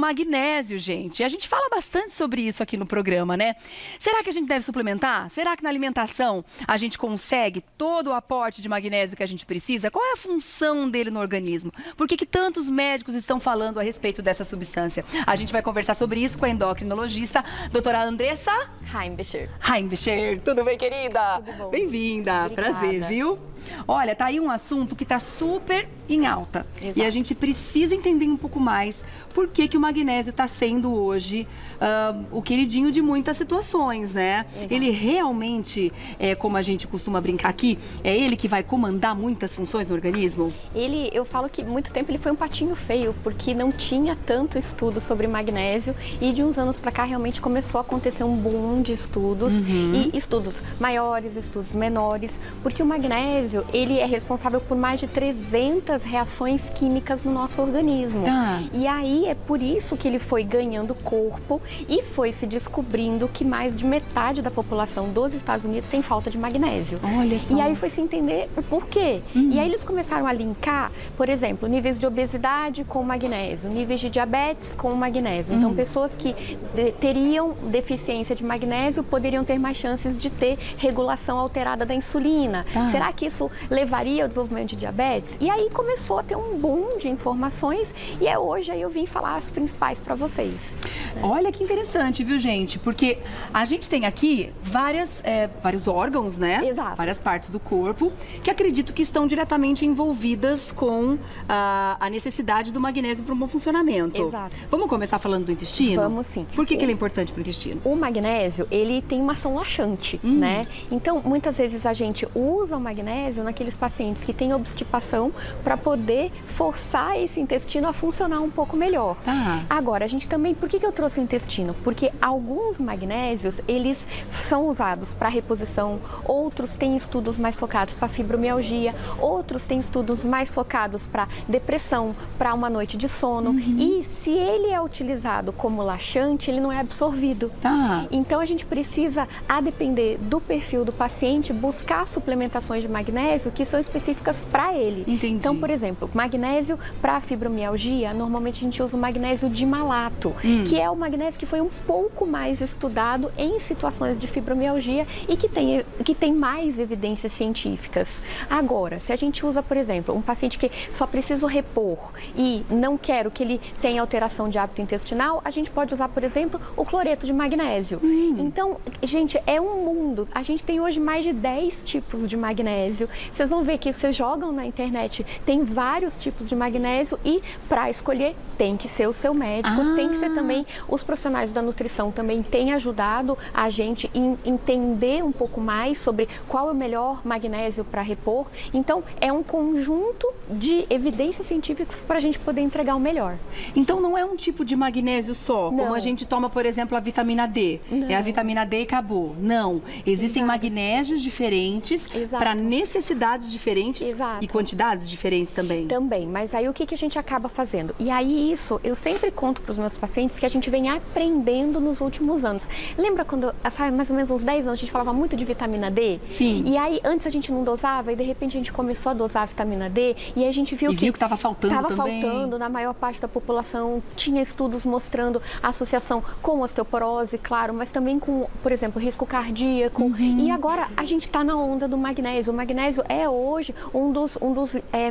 magnésio, gente. A gente fala bastante sobre isso aqui no programa, né? Será que a gente deve suplementar? Será que na alimentação a gente consegue todo o aporte de magnésio que a gente precisa? Qual é a função dele no organismo? Por que tantos médicos estão falando a respeito dessa substância? A gente vai conversar sobre isso com a endocrinologista, doutora Andressa Heimbecher. Heimbecher. Tudo bem, querida? Tudo bom. Bem-vinda. Obrigada. Prazer, viu? Olha, tá aí um assunto que tá super em alta. Exato. E a gente precisa entender um pouco mais por que o magnésio está sendo hoje o queridinho de muitas situações, né? Exato. Ele realmente, como a gente costuma brincar aqui, é ele que vai comandar muitas funções no organismo? Eu falo que muito tempo ele foi um patinho feio, porque não tinha tanto estudo sobre magnésio e de uns anos para cá realmente começou a acontecer um boom de estudos e estudos maiores, estudos menores, porque o magnésio, ele é responsável por mais de 300 reações químicas no nosso organismo. Tá. E aí é por isso que ele foi ganhando corpo e foi se descobrindo que mais de metade da população dos Estados Unidos tem falta de magnésio. Olha só. E aí foi se entender o porquê. E aí eles começaram a linkar, por exemplo, níveis de obesidade com magnésio, níveis de diabetes com magnésio. Então, pessoas que teriam deficiência de magnésio poderiam ter mais chances de ter regulação alterada da insulina. Tá. Será que isso levaria ao desenvolvimento de diabetes? E aí começou a ter um boom de informações e hoje aí eu vim falar as principais para vocês. Olha que interessante, viu, gente? Porque a gente tem aqui vários órgãos, né? Exato. Várias partes do corpo que acredito que estão diretamente envolvidas com a necessidade do magnésio para um bom funcionamento. Exato. Vamos começar falando do intestino? Vamos sim. Por que ele é importante para o intestino? O magnésio, ele tem uma ação laxante, né? Então, muitas vezes a gente usa o magnésio naqueles pacientes que têm obstipação para poder forçar esse intestino a funcionar um pouco melhor. Tá. Agora, a gente também, por que eu trouxe o intestino? Porque alguns magnésios, eles são usados para reposição, outros têm estudos mais focados para fibromialgia, outros têm estudos mais focados para depressão, para uma noite de sono. E se ele é utilizado como laxante, ele não é absorvido. Tá. Então, a gente precisa, a depender do perfil do paciente, buscar suplementações de magnésio que são específicas para ele. Entendi. Então, por exemplo, magnésio para fibromialgia, normalmente a gente usa o magnésio de malato, que é o magnésio que foi um pouco mais estudado em situações de fibromialgia e que tem mais evidências científicas. Agora, se a gente usa, por exemplo, um paciente que só precisa repor e não quero que ele tenha alteração de hábito intestinal, a gente pode usar, por exemplo, o cloreto de magnésio. Então, gente, é um mundo. A gente tem hoje mais de 10 tipos de magnésio. Vocês vão ver que vocês jogam na internet, tem vários tipos de magnésio e para escolher tem que ser o seu médico, tem que ser também os profissionais da nutrição também têm ajudado a gente em entender um pouco mais sobre qual é o melhor magnésio para repor. Então, é um conjunto de evidências científicas para a gente poder entregar o melhor. Então não é um tipo de magnésio só, como Não. a gente toma, por exemplo, a vitamina D. Não. É a vitamina D e acabou. Não. Existem Vários. magnésios diferentes Exato. para necessidades diferentes Exato. e quantidades diferentes também. Também, mas aí o que a gente acaba fazendo? E aí isso, eu sempre conto para os meus pacientes que a gente vem aprendendo nos últimos anos. Lembra quando, faz mais ou menos uns 10 anos, a gente falava muito de vitamina D? Sim. E aí, antes a gente não dosava e de repente a gente começou a dosar a vitamina D e aí a gente viu que estava faltando também. Estava faltando na maior parte da população, tinha estudos mostrando a associação com osteoporose, claro, mas também com, por exemplo, risco cardíaco. E agora a gente está na onda do magnésio. O magnésio é hoje um dos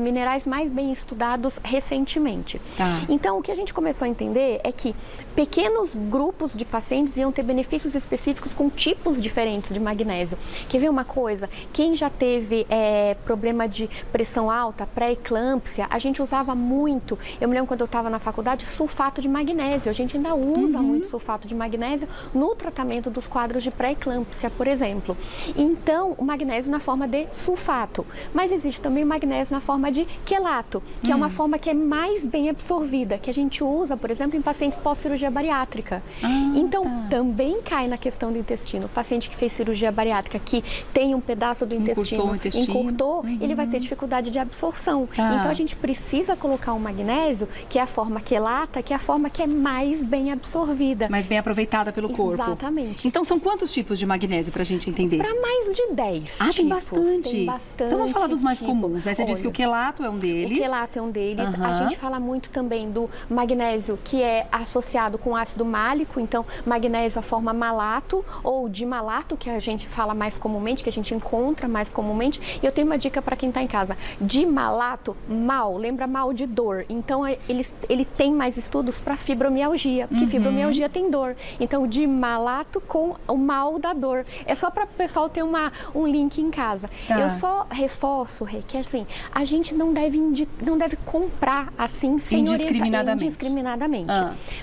minerais mais bem estudados recentemente. Tá. Então, o que a gente começou a entender é que pequenos grupos de pacientes iam ter benefícios específicos com tipos diferentes de magnésio. Quer ver uma coisa? Quem já teve problema de pressão alta, pré-eclâmpsia, a gente usava muito, eu me lembro quando eu estava na faculdade, sulfato de magnésio. A gente ainda usa muito sulfato de magnésio no tratamento dos quadros de pré-eclâmpsia, por exemplo. Então, o magnésio na forma de sulfato. Mas existe também o magnésio na forma de quelato, que é uma forma que é mais bem absorvida, que a gente usa, por exemplo, em pacientes pós-cirurgia bariátrica. Então, também cai na questão do intestino. O paciente que fez cirurgia bariátrica, que tem um pedaço do intestino, encurtou, ele vai ter dificuldade de absorção. Então, a gente precisa colocar o magnésio, que é a forma quelata, que é a forma que é mais bem absorvida. Mais bem aproveitada pelo corpo. Exatamente. Então, são quantos tipos de magnésio para a gente entender? Para mais de 10 tipos. Tem bastante. Tem bastante. Então vamos falar dos mais tipo. comuns, né? Você disse que o quelato é um deles. O quelato é um deles. A Aham. gente fala muito também do magnésio, que é associado com ácido málico. Então, magnésio a forma malato ou dimalato, que a gente fala mais comumente, que a gente encontra mais comumente. E eu tenho uma dica para quem está em casa. Dimalato, mal, lembra mal de dor. Então, ele tem mais estudos para fibromialgia, porque fibromialgia tem dor. Então, dimalato com o mal da dor. É só para o pessoal ter um link em casa. Tá. Eu só reforço, Rê, que assim, a gente não deve comprar assim sem Indiscriminadamente. Indiscriminadamente.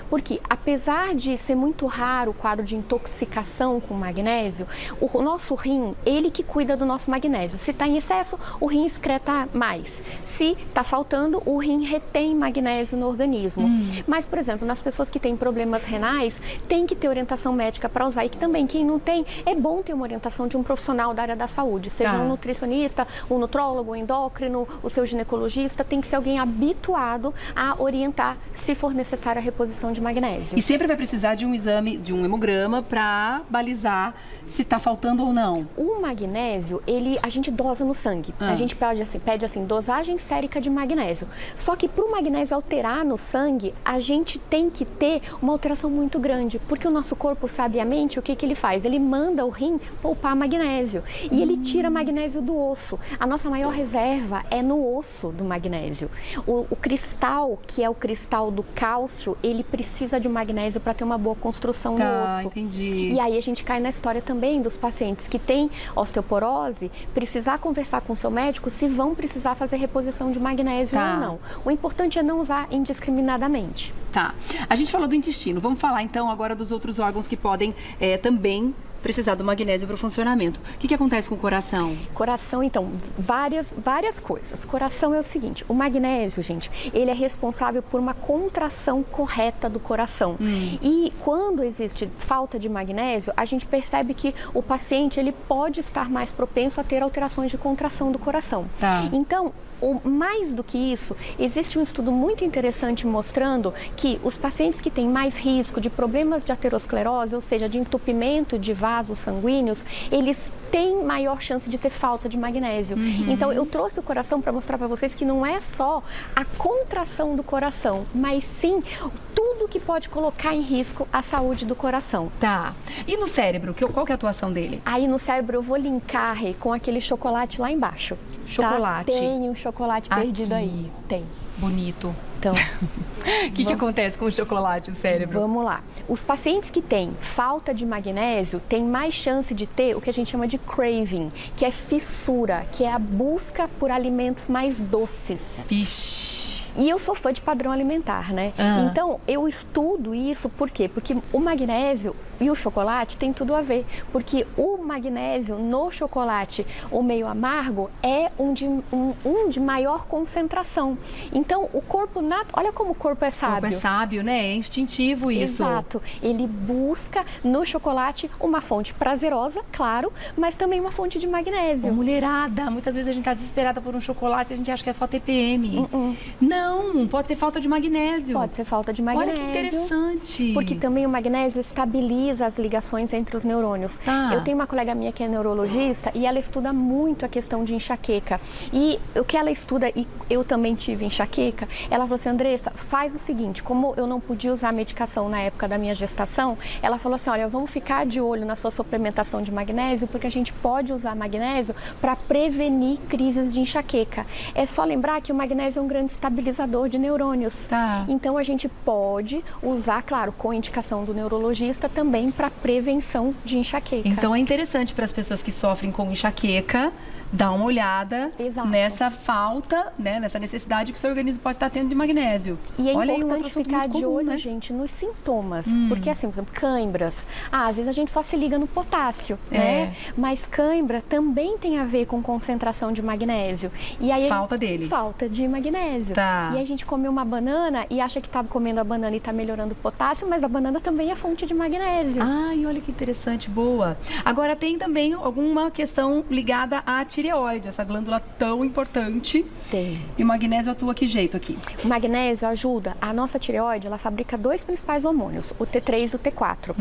Porque apesar de ser muito raro o quadro de intoxicação com magnésio, o nosso rim, ele que cuida do nosso magnésio. Se está em excesso, o rim excreta mais. Se está faltando, o rim retém magnésio no organismo. Mas, por exemplo, nas pessoas que têm problemas renais, tem que ter orientação médica para usar. E que também, quem não tem, é bom ter uma orientação de um profissional da área da saúde, seja um nutricionista, um nutrólogo, um endócrino, o seu ginecologista, tem que ser alguém habituado a orientar, se for necessária, a reposição de magnésio. E sempre vai precisar de um exame, de um hemograma para balizar se está faltando ou não. O magnésio, a gente dosa no sangue. A gente pede assim, dosagem sérica de magnésio. Só que para o magnésio alterar no sangue, a gente tem que ter uma alteração muito grande, porque o nosso corpo, sabiamente, o que ele faz? Ele manda o rim poupar magnésio e ele tira magnésio do osso. A nossa maior reserva é no osso do magnésio. O cristal, que é o cristal do cálcio, ele precisa de magnésio para ter uma boa construção no osso. Entendi. E aí a gente cai na história também dos pacientes que têm osteoporose, precisar conversar com o seu médico se vão precisar fazer reposição de magnésio ou não. O importante é não usar indiscriminadamente. Tá. A gente falou do intestino. Vamos falar então agora dos outros órgãos que podem também precisar do magnésio para o funcionamento. O que acontece com o coração? Coração, então, várias coisas. Coração é o seguinte, o magnésio, gente, ele é responsável por uma contração correta do coração. E quando existe falta de magnésio, a gente percebe que o paciente, ele pode estar mais propenso a ter alterações de contração do coração. Então, mais do que isso, existe um estudo muito interessante mostrando que os pacientes que têm mais risco de problemas de aterosclerose, ou seja, de entupimento de vasos sanguíneos, eles têm maior chance de ter falta de magnésio. Então, eu trouxe o coração para mostrar para vocês que não é só a contração do coração, mas sim tudo que pode colocar em risco a saúde do coração. Tá. E no cérebro, qual que é a atuação dele? Aí no cérebro eu vou linkar, Rê, com aquele chocolate lá embaixo. Chocolate? Tá? Tem um chocolate perdido aí. Tem. Bonito. Então, O que acontece com o chocolate, o cérebro? Vamos lá. Os pacientes que têm falta de magnésio têm mais chance de ter o que a gente chama de craving, que é fissura, que é a busca por alimentos mais doces. Vixe. E eu sou fã de padrão alimentar, né? Então, eu estudo isso, por quê? Porque o magnésio e o chocolate tem tudo a ver. Porque o magnésio no chocolate, o meio amargo, é um de maior concentração. Então, o corpo, olha como o corpo é sábio. O corpo é sábio, né? É instintivo isso. Exato. Ele busca no chocolate uma fonte prazerosa, claro, mas também uma fonte de magnésio. Mulherada, muitas vezes a gente tá desesperada por um chocolate e a gente acha que é só TPM. Não, pode ser falta de magnésio. Pode ser falta de magnésio. Olha que interessante. Porque também o magnésio estabiliza as ligações entre os neurônios. Eu tenho uma colega minha que é neurologista e ela estuda muito a questão de enxaqueca. E o que ela estuda, e eu também tive enxaqueca, ela falou assim, Andressa, faz o seguinte, como eu não podia usar medicação na época da minha gestação, ela falou assim, olha, vamos ficar de olho na sua suplementação de magnésio, porque a gente pode usar magnésio para prevenir crises de enxaqueca. É só lembrar que o magnésio é um grande estabilizador de neurônios. Então a gente pode usar, claro, com indicação do neurologista também para prevenção de enxaqueca. Então é interessante para as pessoas que sofrem com enxaqueca dar uma olhada nessa falta, né, nessa necessidade que o seu organismo pode estar tendo de magnésio. E é Olha, importante ficar de comum, olho, né, gente, nos sintomas. Porque assim, por exemplo, cãibras. Às vezes a gente só se liga no potássio, né? Mas cãibra também tem a ver com concentração de magnésio. E aí falta dele. Falta de magnésio. E aí a gente come uma banana e acha que está comendo a banana e está melhorando o potássio, mas a banana também é fonte de magnésio. Ai, olha que interessante, boa. Agora tem também alguma questão ligada à tireoide. tireoide, essa glândula tão importante. Tem. E o magnésio atua que jeito aqui? O magnésio ajuda, a nossa tireoide, ela fabrica dois principais hormônios, o T3 e o T4.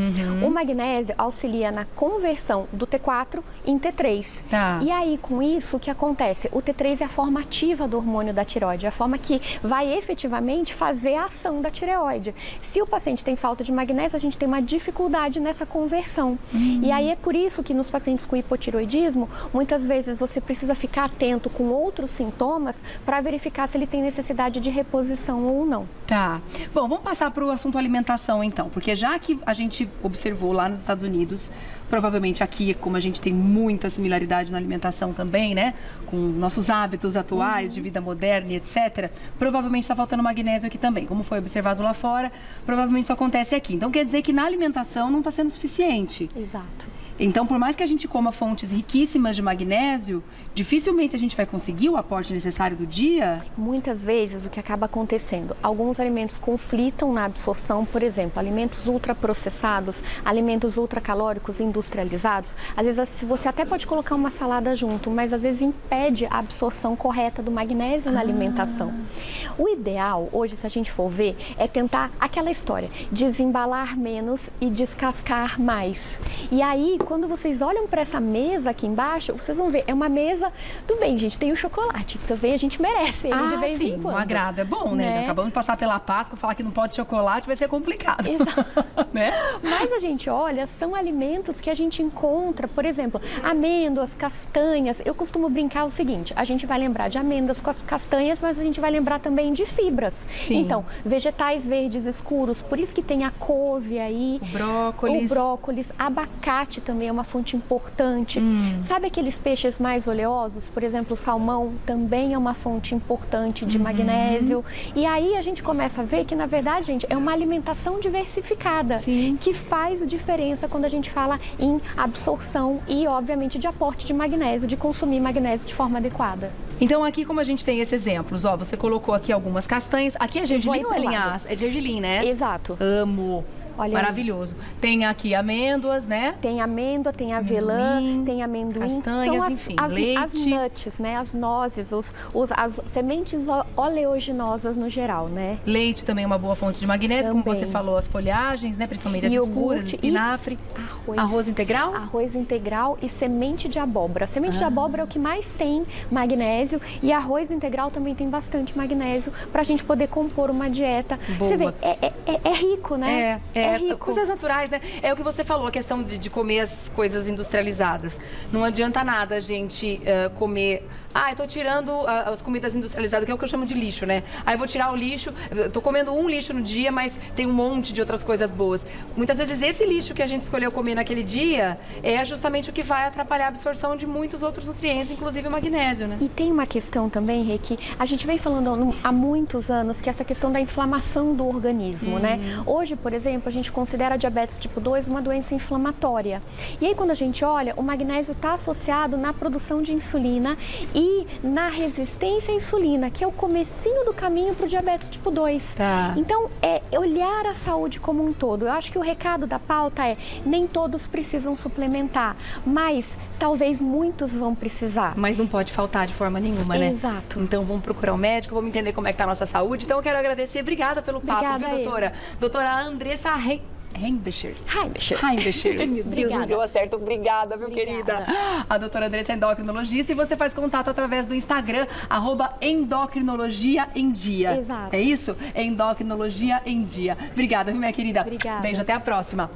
O magnésio auxilia na conversão do T4 em T3. Tá. E aí, com isso, o que acontece? O T3 é a forma ativa do hormônio da tireoide, é a forma que vai efetivamente fazer a ação da tireoide. Se o paciente tem falta de magnésio, a gente tem uma dificuldade nessa conversão. E aí é por isso que nos pacientes com hipotireoidismo, muitas vezes você precisa ficar atento com outros sintomas para verificar se ele tem necessidade de reposição ou não. Tá. Bom, vamos passar para o assunto alimentação então, porque já que a gente observou lá nos Estados Unidos, provavelmente aqui, como a gente tem muita similaridade na alimentação também, né, com nossos hábitos atuais de vida moderna e etc, provavelmente está faltando magnésio aqui também, como foi observado lá fora, provavelmente isso acontece aqui. Então quer dizer que na alimentação não está sendo suficiente. Exato. Então, por mais que a gente coma fontes riquíssimas de magnésio, dificilmente a gente vai conseguir o aporte necessário do dia? Muitas vezes o que acaba acontecendo, alguns alimentos conflitam na absorção, por exemplo, alimentos ultraprocessados, alimentos ultracalóricos industrializados, às vezes você até pode colocar uma salada junto, mas às vezes impede a absorção correta do magnésio na alimentação. O ideal, hoje, se a gente for ver, é tentar aquela história, desembalar menos e descascar mais. E aí, quando vocês olham para essa mesa aqui embaixo, vocês vão ver, é uma mesa, tudo bem, gente, tem o chocolate, também a gente merece ele de vez em quando. Um agrado é bom, né? Acabamos de passar pela Páscoa, falar que não pode chocolate vai ser complicado. Exato. Né? Mas a gente olha, são alimentos que a gente encontra, por exemplo, amêndoas, castanhas. Eu costumo brincar o seguinte, a gente vai lembrar de amêndoas com as castanhas, mas a gente vai lembrar também de fibras. Sim. Então, vegetais verdes escuros, por isso que tem a couve aí. O brócolis, abacate também é uma fonte importante. Sabe aqueles peixes mais oleosos? Por exemplo, o salmão também é uma fonte importante de magnésio. E aí a gente começa a ver que, na verdade, gente, é uma alimentação diversificada. Sim. Que faz diferença quando a gente fala em absorção e, obviamente, de aporte de magnésio, de consumir magnésio de forma adequada. Então, aqui, como a gente tem esses exemplos, ó, você colocou aqui algumas castanhas. Aqui é gergelim ou é linhaça? É gergelim, né? Exato. Amo. Olha maravilhoso. Aí. Tem aqui amêndoas, né? Tem amêndoa, tem avelã, tem amendoim. Castanhas, são leite. As nuts, né? As nozes, as sementes oleaginosas no geral, né? Leite também é uma boa fonte de magnésio, também. como você falou, as folhagens, né? Principalmente as escuras, espinafre. Arroz integral? Arroz integral e semente de abóbora. Semente de abóbora é o que mais tem magnésio e arroz integral também tem bastante magnésio para a gente poder compor uma dieta. Boa. Você vê, é rico, né? É rico. Coisas naturais, né? É o que você falou, a questão de comer as coisas industrializadas. Não adianta nada a gente comer... eu tô tirando as comidas industrializadas, que é o que eu chamo de lixo, né? Aí eu vou tirar o lixo, eu tô comendo um lixo no dia, mas tem um monte de outras coisas boas. Muitas vezes esse lixo que a gente escolheu comer naquele dia é justamente o que vai atrapalhar a absorção de muitos outros nutrientes, inclusive o magnésio, né? E tem uma questão também, Rê, que a gente vem falando há muitos anos, que é essa questão da inflamação do organismo, né? Hoje, por exemplo, a gente considera a diabetes tipo 2 uma doença inflamatória. E aí, quando a gente olha, o magnésio está associado na produção de insulina e na resistência à insulina, que é o comecinho do caminho para o diabetes tipo 2. Tá. Então, é olhar a saúde como um todo. Eu acho que o recado da pauta é, nem todos precisam suplementar, mas talvez muitos vão precisar. Mas não pode faltar de forma nenhuma, né? Exato. Então vamos procurar um médico, vamos entender como é que tá a nossa saúde. Então eu quero agradecer, obrigada pelo papo, viu, doutora? Doutora Andressa Heimbecher. Meu Deus, não deu certo. Obrigada, meu querida. A doutora Andressa é endocrinologista e você faz contato através do Instagram, @endocrinologiaemdia. Exato. É isso? Endocrinologia em dia. Obrigada, minha querida. Obrigada. Beijo, até a próxima.